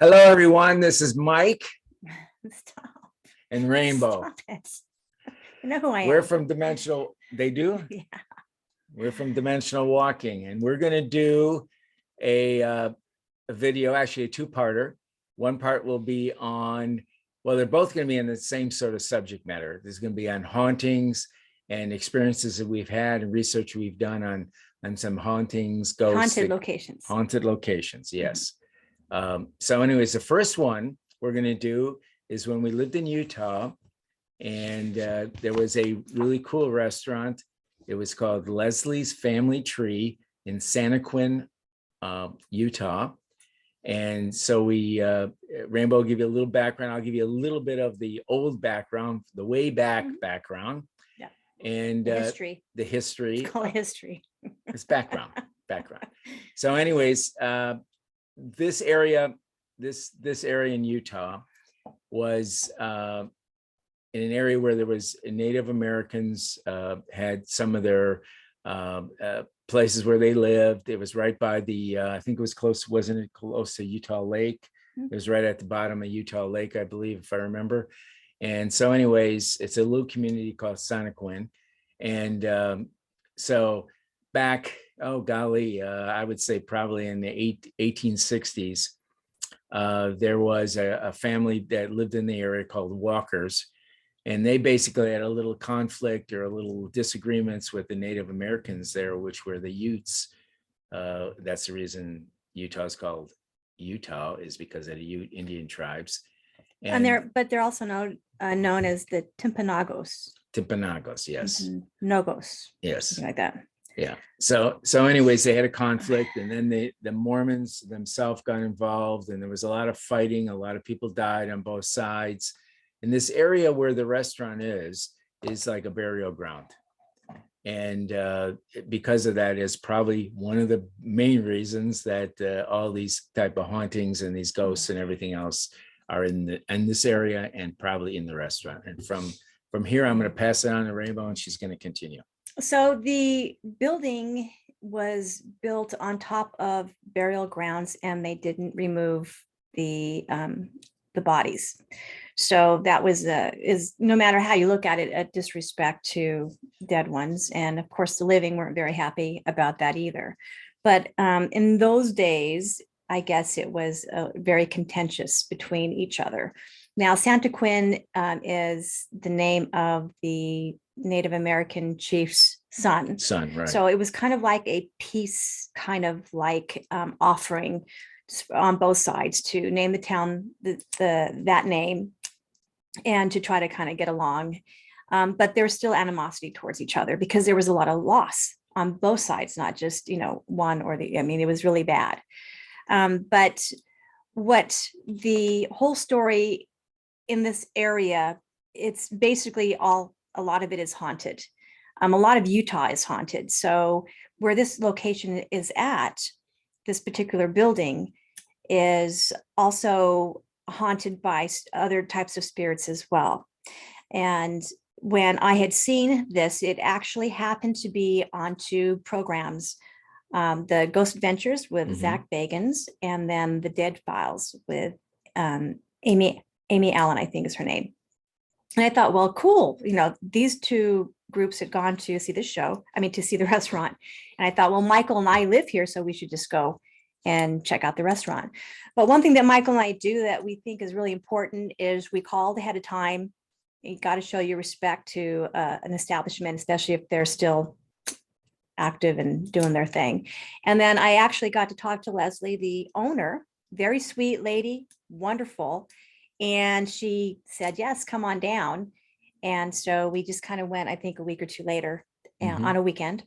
Hello, everyone. This is Mike Stop. and Rainbow. Stop it. You know who I am. We're from Dimensional. They do? Yeah. We're from Dimensional Walking, and we're going to do a video, actually a two-parter. One part will be on, well, they're both going to be in the same sort of subject matter. There's going to be on hauntings and experiences that we've had and research we've done on some hauntings, ghosts. Haunted locations. Haunted locations, yes. So anyways, the first one we're going to do is when we lived in Utah, and there was a really cool restaurant. It was called Leslie's Family Tree in Santaquin, Utah. And so Rainbow will give you a little background. I'll give you a little bit of the old background, the way back background. Yeah. And The history. The history. It's called history. It's background. So anyways, this area in Utah was in an area where there was Native Americans had some of their places where they lived. It was right by the I think it was close, wasn't it close to Utah Lake? It was right at the bottom of Utah Lake, I believe, if I remember. And so anyways, it's a little community called Santaquin. And so back, oh golly, I would say probably in the 1860s, there was a family that lived in the area called Walkers. And they basically had a little conflict or a little disagreements with the Native Americans there, which were the Utes. That's the reason Utah is called Utah, is because of the Ute Indian tribes. And they're also known as the Timpanogos. Timpanogos, yes. Nogos. Yes. Something like that. Yeah. So anyways, they had a conflict, and then the Mormons themselves got involved, and there was a lot of fighting. A lot of people died on both sides. And this area where the restaurant is like a burial ground. And because of that is probably one of the main reasons that all these type of hauntings and these ghosts and everything else are in this area and probably in the restaurant. And from here, I'm going to pass it on to Rainbow, and she's going to continue. So the building was built on top of burial grounds, and they didn't remove the bodies. So that was is no matter how you look at it, a disrespect to dead ones. And of course, the living weren't very happy about that either. But in those days, I guess it was very contentious between each other. Now, Santaquin is the name of the Native American chief's son. Right. So it was kind of like a peace kind of like offering on both sides to name the town that name and to try to kind of get along. But there was still animosity towards each other because there was a lot of loss on both sides, not just, one or the, I mean, it was really bad. But what the whole story in this area, it's basically a lot of it is haunted. A lot of Utah is haunted. So where this location is at, this particular building is also haunted by other types of spirits as well. And when I had seen this, it actually happened to be on two programs, the Ghost Adventures with Zach Bagans, and then the Dead Files with Amy Allen, I think is her name. And I thought, well, cool. These two groups had gone to see this show, to see the restaurant. And I thought, well, Michael and I live here, so we should just go and check out the restaurant. But one thing that Michael and I do that we think is really important is we called ahead of time. You got to show your respect to an establishment, especially if they're still active and doing their thing. And then I actually got to talk to Leslie, the owner, very sweet lady, wonderful. And she said, yes, come on down. And so we just kind of went, I think a week or two later on a weekend.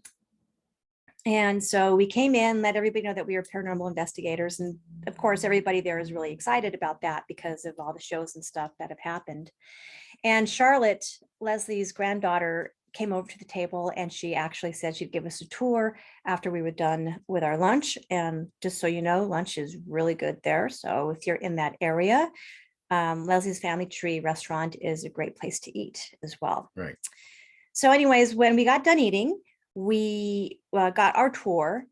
And so we came in, let everybody know that we were paranormal investigators. And of course, everybody there is really excited about that because of all the shows and stuff that have happened. And Charlotte, Leslie's granddaughter, came over to the table, and she actually said she'd give us a tour after we were done with our lunch. And just so you know, lunch is really good there. So if you're in that area, Leslie's Family Tree restaurant is a great place to eat as well. Right. So anyways, when we got done eating, we got our tour,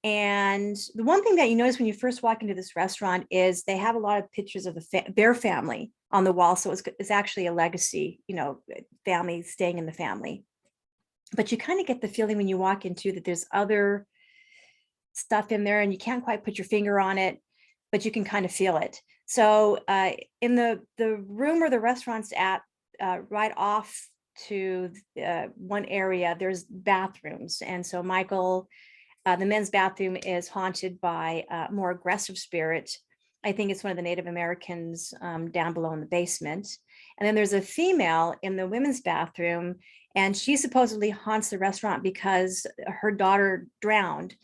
And the one thing that you notice when you first walk into this restaurant is they have a lot of pictures of their family on the wall. So it's actually a legacy, family staying in the family. But you kind of get the feeling when you walk into that there's other stuff in there and you can't quite put your finger on it, but you can kind of feel it. So in the room where the restaurant's at, right off to one area, there's bathrooms. And so Michael, the men's bathroom is haunted by a more aggressive spirit. I think it's one of the Native Americans down below in the basement. And then there's a female in the women's bathroom, and she supposedly haunts the restaurant because her daughter drowned.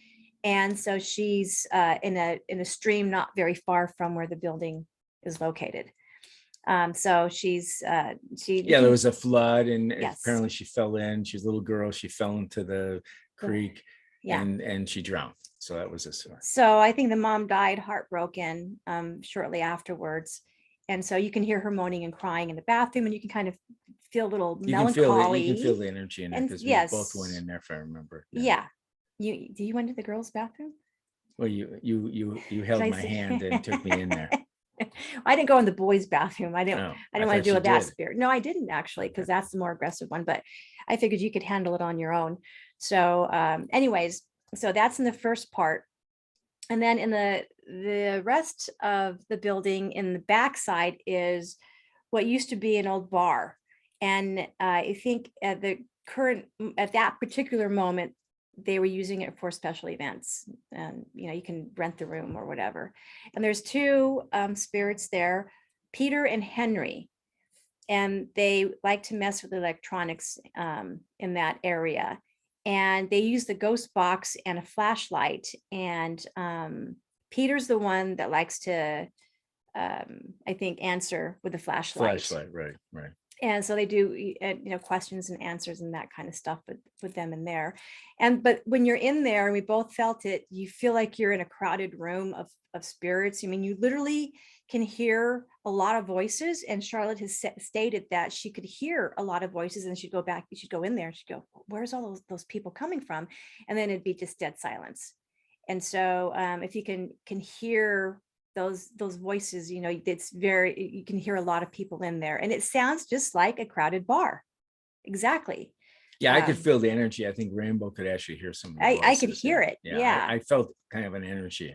And so she's in a stream not very far from where the building is located. So there was a flood, and Yes. apparently she fell in. She's a little girl. She fell into the creek, Yeah. and she drowned. So that was a story. So I think the mom died heartbroken shortly afterwards. And so you can hear her moaning and crying in the bathroom, and you can kind of feel a little melancholy. You can feel the energy in there, because we both went in there, if I remember. Yeah. You went to the girls' bathroom? Well, you held my hand and took me in there. I didn't go in the boys' bathroom. I didn't want to deal with that did. spirit. No, I didn't actually, because that's the more aggressive one, but I figured you could handle it on your own. So anyways, so that's in the first part. And then in the rest of the building, in the backside, is what used to be an old bar. And I think at that particular moment, they were using it for special events, and you can rent the room or whatever. And there's two spirits there, Peter and Henry, and they like to mess with electronics in that area. And they use the ghost box and a flashlight. And Peter's the one that likes to, I think, answer with the flashlight. Right. And so they do, questions and answers and that kind of stuff with them in there. But when you're in there, and we both felt it, you feel like you're in a crowded room of spirits. I mean, you literally can hear a lot of voices. And Charlotte has stated that she could hear a lot of voices, and she'd go back, she'd go in there, and she'd go, where's all those people coming from? And then it'd be just dead silence. And so if you can hear those voices, you can hear a lot of people in there, and it sounds just like a crowded bar. Exactly. Yeah, I could feel the energy. I think Rainbow could actually hear some. I could hear it. Yeah. I felt kind of an energy.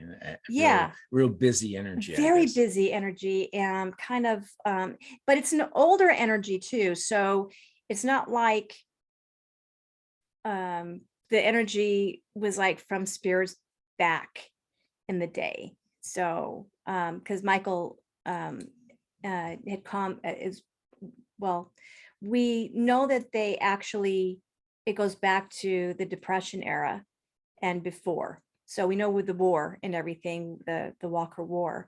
Real busy energy. Very busy energy, and kind of, but it's an older energy too. So it's not like the energy was like from spirits back in the day. So, because Michael had come we know that it goes back to the Depression era and before. So we know with the war and everything, the Walker War,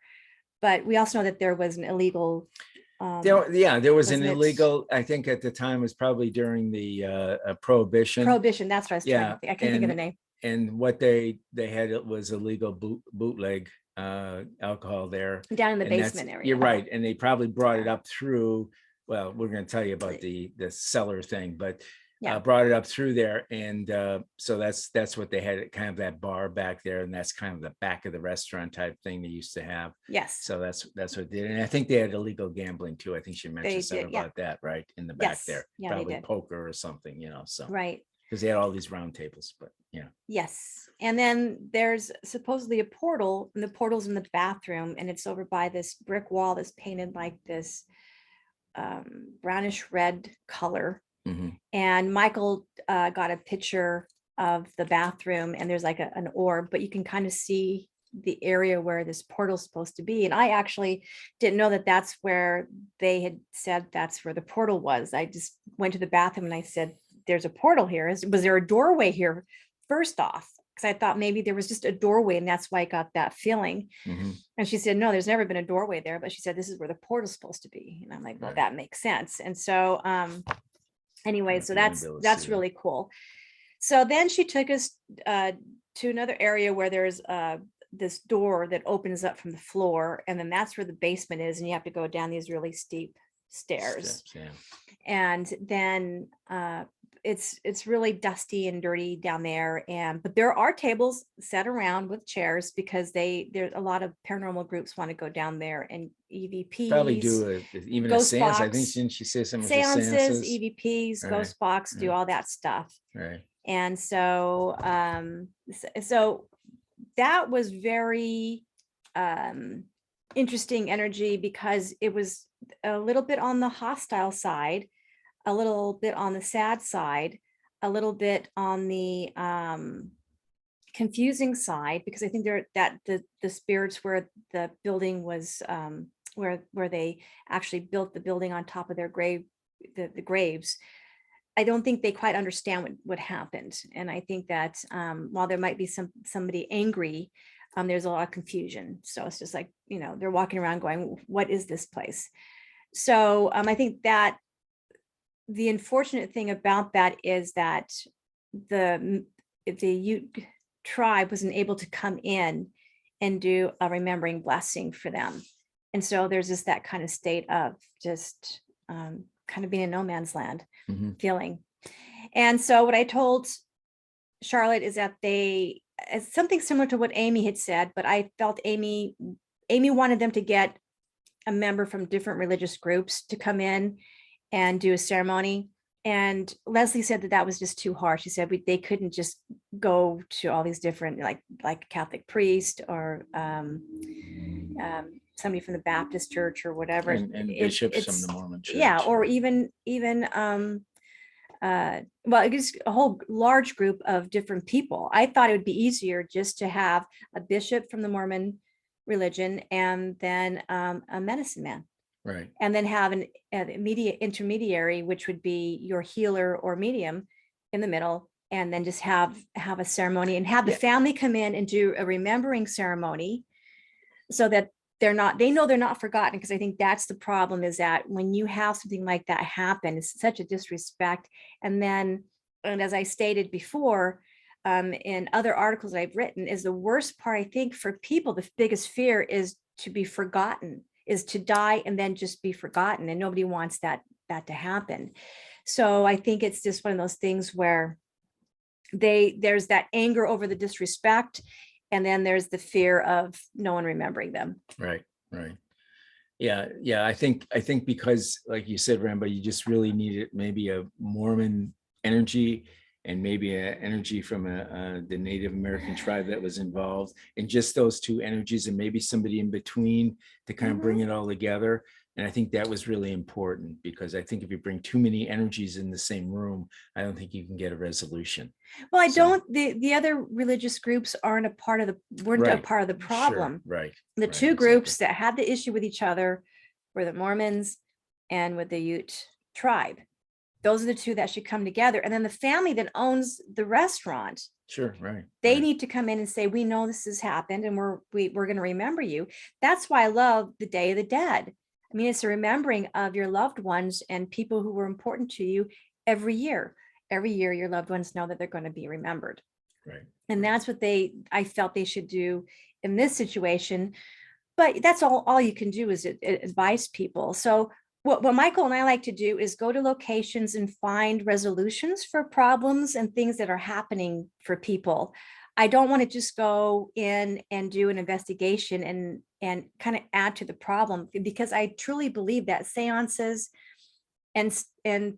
but we also know that there was an illegal. There was an illegal. I think at the time it was probably during the Prohibition. Prohibition. That's what I was trying to think. I can't think of the name. And what they had was illegal bootleg alcohol there down in the basement area. You're right, and they probably brought it up through. Well, we're going to tell you about the cellar thing, but brought it up through there, and so that's what they had, kind of that bar back there, and that's kind of the back of the restaurant type thing they used to have. Yes. So that's what they did, and I think they had illegal gambling too. I think she mentioned something about that, right, in the back there. Yeah, probably poker or something, So right. Because they had all these round tables, but Yes. And then there's supposedly a portal, and the portal's in the bathroom, and it's over by this brick wall that's painted like this brownish red color. Mm-hmm. And Michael got a picture of the bathroom, and there's like an orb, but you can kind of see the area where this portal's supposed to be. And I actually didn't know that that's where they had said that's where the portal was. I just went to the bathroom and I said, there's a portal here. Was there a doorway here first off? Because I thought maybe there was just a doorway, and that's why I got that feeling. Mm-hmm. And she said, no, there's never been a doorway there, but she said, this is where the portal's supposed to be. And I'm like, well, that makes sense. And so anyway, so that's really cool. So then she took us to another area where there's this door that opens up from the floor, and then that's where the basement is, and you have to go down these really steep stairs. Steps, and then it's really dusty and dirty down there, but there are tables set around with chairs because there's a lot of paranormal groups want to go down there, and Probably EVPs, do even a ghost seance. I think, box, didn't she say something with the seances, seances? EVPs, Right. ghost box, do Right. all that stuff. Right. And so so that was very interesting energy, because it was a little bit on the hostile side, a little bit on the sad side, a little bit on the confusing side, because I think the spirits where the building was, where they actually built the building on top of their grave, the graves, I don't think they quite understand what happened. And I think that while there might be somebody angry, there's a lot of confusion. So it's just like, they're walking around going, what is this place? So I think that the unfortunate thing about that is that the Ute tribe wasn't able to come in and do a remembering blessing for them. And so there's just that kind of state of just kind of being in no man's land feeling. And so what I told Charlotte is that it's something similar to what Amy had said, but I felt Amy wanted them to get a member from different religious groups to come in and do a ceremony. And Leslie said that was just too hard. She said they couldn't just go to all these different, like Catholic priest or somebody from the Baptist church or whatever. And bishops from the Mormon church. Yeah, or even well, it is a whole large group of different people. I thought it would be easier just to have a bishop from the Mormon religion and then a medicine man. Right. And then have an immediate intermediary, which would be your healer or medium in the middle, and then just have a ceremony and have the family come in and do a remembering ceremony, so that they know they're not forgotten. Because I think that's the problem, is that when you have something like that happen, it's such a disrespect. And as I stated before, in other articles I've written, is the worst part, I think, for people, the biggest fear is to be forgotten, is to die and then just be forgotten. And nobody wants that to happen. So I think it's just one of those things where there's that anger over the disrespect, and then there's the fear of no one remembering them. Right. Yeah. I think because, like you said, Rambo, you just really needed maybe a Mormon energy, and maybe an energy from the Native American tribe that was involved, and just those two energies, and maybe somebody in between to kind of bring it all together. And I think that was really important, because I think if you bring too many energies in the same room, I don't think you can get a resolution. Well, the other religious groups weren't a part of the problem. Sure. Right. The two groups that had the issue with each other were the Mormons and with the Ute tribe. Those are the two that should come together. And then the family that owns the restaurant, sure, right, they need to come in and say, we know this has happened, and we're going to remember you. That's why I love the Day of the Dead. I mean, it's a remembering of your loved ones and people who were important to you every year. Every year, your loved ones know that they're going to be remembered. Right. And that's what I felt they should do in this situation. But that's all you can do is advise people. So what Michael and I like to do is go to locations and find resolutions for problems and things that are happening for people. I don't want to just go in and do an investigation and kind of add to the problem, because I truly believe that seances and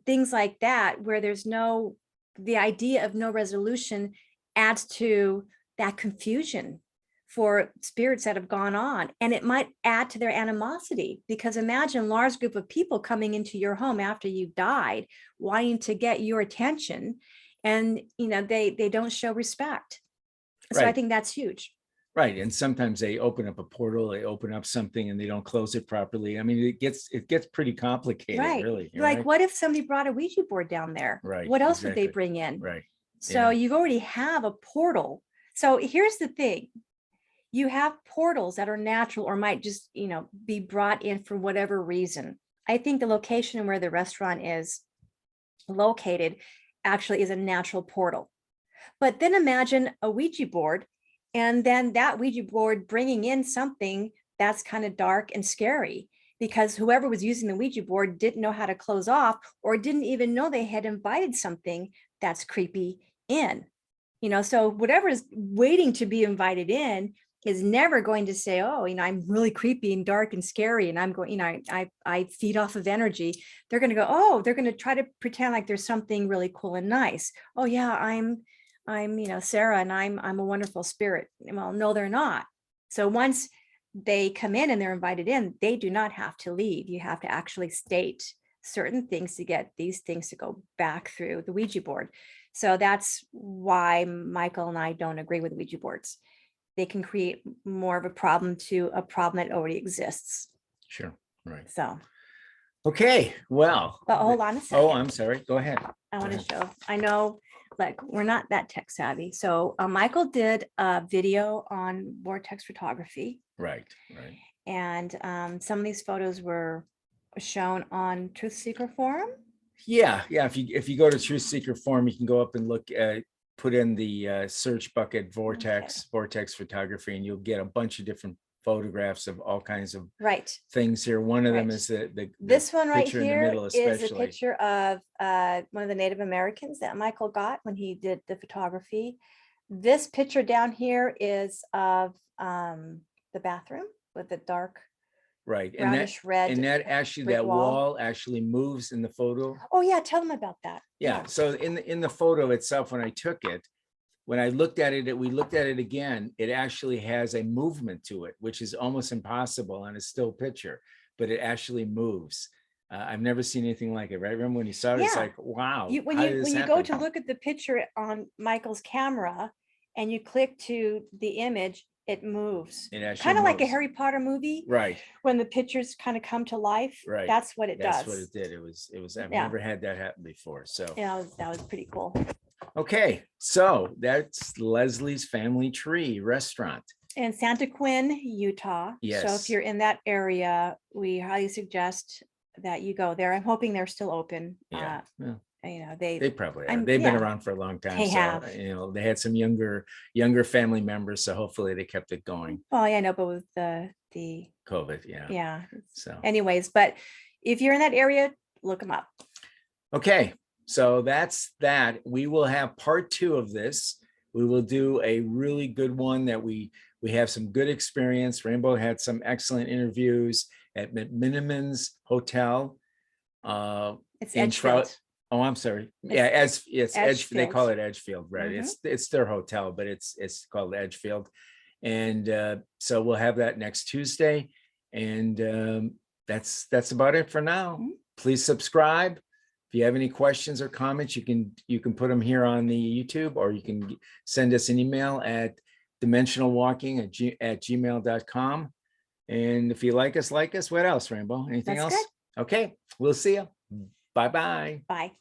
things like that, where there's the idea of no resolution, adds to that confusion for spirits that have gone on, and it might add to their animosity. Because imagine a large group of people coming into your home after you've died, wanting to get your attention, and they don't show respect. So right. I think that's huge. Right. And sometimes they open up a portal, they open up something and they don't close it properly. I mean, it gets pretty complicated, right. Really. Like, right? What if somebody brought a Ouija board down there? Right. What else would they bring in? Right. So you already have a portal. So here's the thing. You have portals that are natural or might just, be brought in for whatever reason. I think the location where the restaurant is located actually is a natural portal. But then imagine a Ouija board, and then that Ouija board bringing in something that's kind of dark and scary, because whoever was using the Ouija board didn't know how to close off, or didn't even know they had invited something that's creepy in. So whatever is waiting to be invited in is never going to say, oh, I'm really creepy and dark and scary, and I'm going, I feed off of energy. They're going to go, oh, they're going to try to pretend like there's something really cool and nice. Oh yeah, I'm Sarah, and I'm a wonderful spirit. Well, no, they're not. So once they come in and they're invited in, they do not have to leave. You have to actually state certain things to get these things to go back through the Ouija board. So that's why Michael and I don't agree with Ouija boards. They can create more of a problem to a problem that already exists. Sure. Right. So, okay. Well, but hold on a second. Oh, I'm sorry. Go ahead. I want to show, I know, like, we're not that tech savvy. So Michael did a video on vortex photography. Right. Right. And some of these photos were shown on Truth Seeker Forum. Yeah. If you go to Truth Seeker Forum, you can go up and look at, put in the search bucket vortex photography, and you'll get a bunch of different photographs of all kinds of things here. One of them is this one right here is a picture of one of the Native Americans that Michael got when he did the photography. This picture down here is of the bathroom with the dark brownish red, and that actually, that wall actually moves in the photo. Oh yeah, tell them about that. Yeah. So in the photo itself, when I took it, when I looked at it, we looked at it again, it actually has a movement to it, which is almost impossible on a still picture, but it actually moves. I've never seen anything like it, right? Remember when you saw it, it's like, wow. When you go to look at the picture on Michael's camera and you click to the image, it moves. It actually kind of like a Harry Potter movie, right? When the pictures kind of come to life, right? That's what it does. That's what it did. It was. I've never had that happen before. So yeah, that was pretty cool. Okay, so that's Leslie's Family Tree Restaurant in Santaquin, Utah. Yes. So if you're in that area, we highly suggest that you go there. I'm hoping they're still open. Yeah. They probably are. They've been around for a long time. They have. They had some younger family members, so hopefully they kept it going. Well, yeah, I know, but with the COVID, yeah. So anyways, but if you're in that area, look them up. Okay, so that's that. We will have part 2 of this. We will do a really good one that we have some good experience. Rainbow had some excellent interviews at Miniman's Hotel. It's Edgefield. Oh, I'm sorry. Yeah, it's Edgefield. They call it Edgefield, right? Mm-hmm. It's their hotel, but it's called Edgefield. And so we'll have that next Tuesday. And that's about it for now. Mm-hmm. Please subscribe. If you have any questions or comments, you can put them here on the YouTube, or you can send us an email at dimensionalwalking@gmail.com. And if you like us, what else, Rainbow? Anything else? Good. Okay, we'll see you. Bye-bye. Bye.